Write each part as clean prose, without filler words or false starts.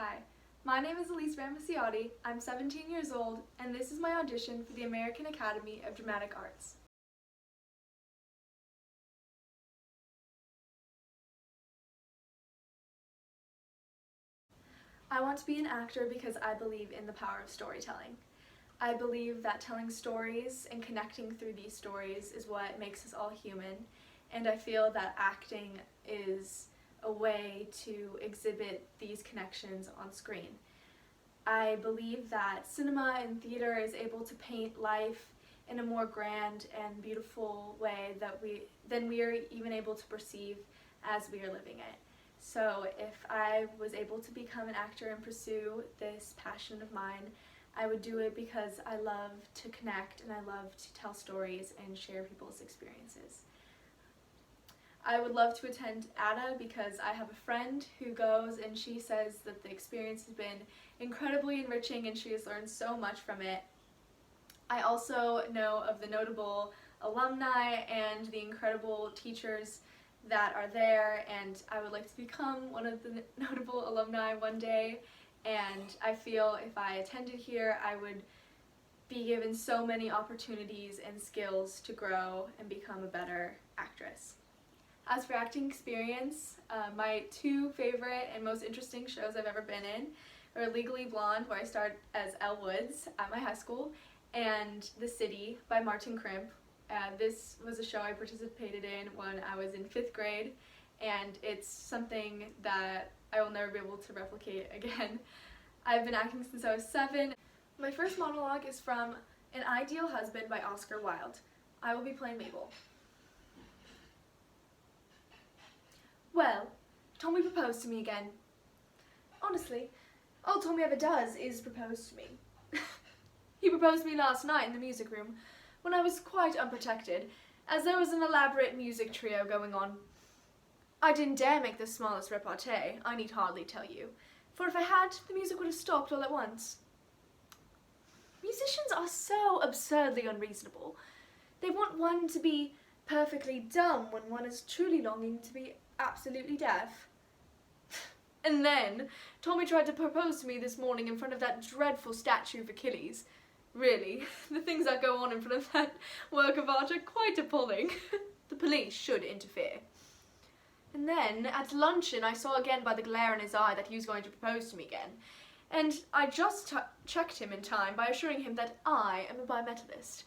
Hi, my name is Elise Ramasiati, I'm 17 years old, and this is my audition for the American Academy of Dramatic Arts. I want to be an actor because I believe in the power of storytelling. I believe that telling stories and connecting through these stories is what makes us all human, and I feel that acting is a way to exhibit these connections on screen. I believe that cinema and theater is able to paint life in a more grand and beautiful way than we are even able to perceive as we are living it. So if I was able to become an actor and pursue this passion of mine, I would do it because I love to connect and I love to tell stories and share people's experiences. I would love to attend AADA because I have a friend who goes and she says that the experience has been incredibly enriching and she has learned so much from it. I also know of the notable alumni and the incredible teachers that are there, and I would like to become one of the notable alumni one day, and I feel if I attended here I would be given so many opportunities and skills to grow and become a better actress. As for acting experience, my two favorite and most interesting shows I've ever been in are Legally Blonde, where I starred as Elle Woods at my high school, and The City by Martin Crimp. This was a show I participated in when I was in 5th grade, and it's something that I will never be able to replicate again. I've been acting since I was 7. My first monologue is from An Ideal Husband by Oscar Wilde. I will be playing Mabel. Well, Tommy proposed to me again. Honestly, all Tommy ever does is propose to me. He proposed to me last night in the music room, when I was quite unprotected, as there was an elaborate music trio going on. I didn't dare make the smallest repartee, I need hardly tell you, for if I had, the music would have stopped all at once. Musicians are so absurdly unreasonable. They want one to be perfectly dumb when one is truly longing to be absolutely deaf. And then, Tommy tried to propose to me this morning in front of that dreadful statue of Achilles. Really, the things that go on in front of that work of art are quite appalling. The police should interfere. And then, at luncheon, I saw again by the glare in his eye that he was going to propose to me again. And I just checked him in time by assuring him that I am a bimetallist.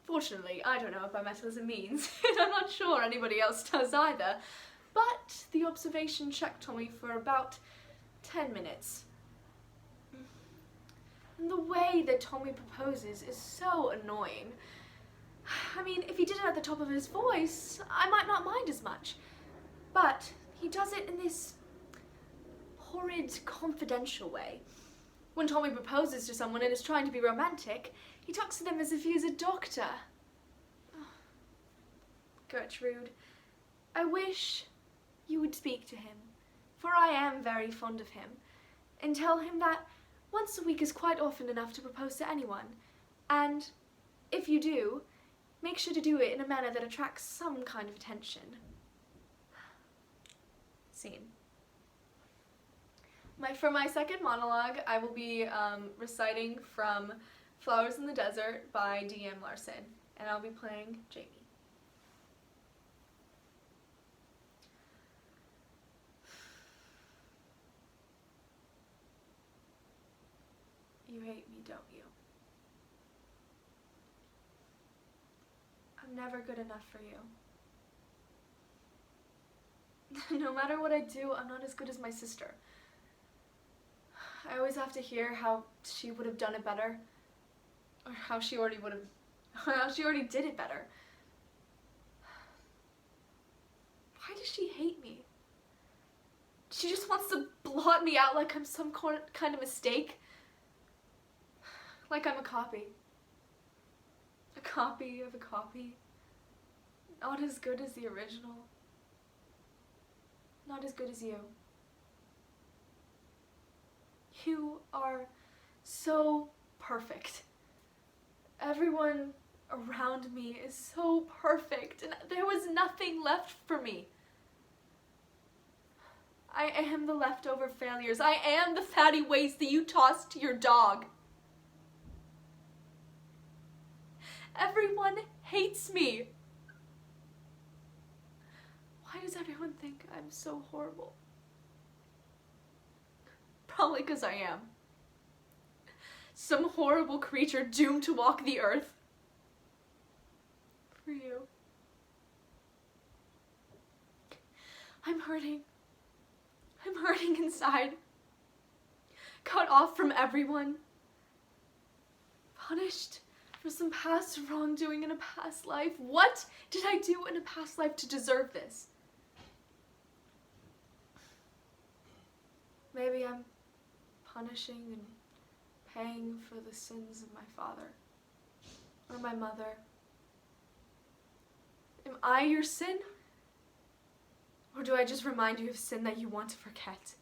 Fortunately, I don't know what bimetallism means, and I'm not sure anybody else does either. But the observation checked Tommy for about 10 minutes. And the way that Tommy proposes is so annoying. I mean, if he did it at the top of his voice, I might not mind as much. But he does it in this horrid, confidential way. When Tommy proposes to someone and is trying to be romantic, he talks to them as if he is a doctor. Gertrude, I wish you would speak to him, for I am very fond of him, and tell him that once a week is quite often enough to propose to anyone, and if you do, make sure to do it in a manner that attracts some kind of attention. Scene. For my second monologue, I will be reciting from Flowers in the Desert by D.M. Larson, and I'll be playing Jamie. You hate me, don't you? I'm never good enough for you. No matter what I do, I'm not as good as my sister. I always have to hear how she would have done it better, or how she already did it better. Why does she hate me? She just wants to blot me out like I'm some kind of mistake. Like I'm a copy. A copy of a copy. Not as good as the original. Not as good as you. You are so perfect. Everyone around me is so perfect, and there was nothing left for me. I am the leftover failures. I am the fatty waste that you tossed to your dog. Everyone hates me. Why does everyone think I'm so horrible? Probably because I am. Some horrible creature doomed to walk the earth. For you. I'm hurting. I'm hurting inside. Cut off from everyone. Punished for some past wrongdoing in a past life. What did I do in a past life to deserve this? Maybe I'm punishing and paying for the sins of my father or my mother. Am I your sin? Or do I just remind you of sin that you want to forget?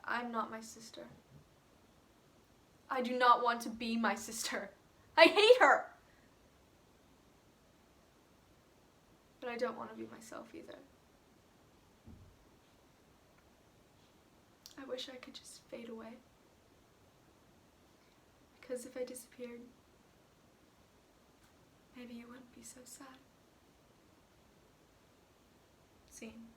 I'm not my sister. I do not want to be my sister. I hate her! But I don't want to be myself either. I wish I could just fade away. Because if I disappeared, maybe you wouldn't be so sad. Scene.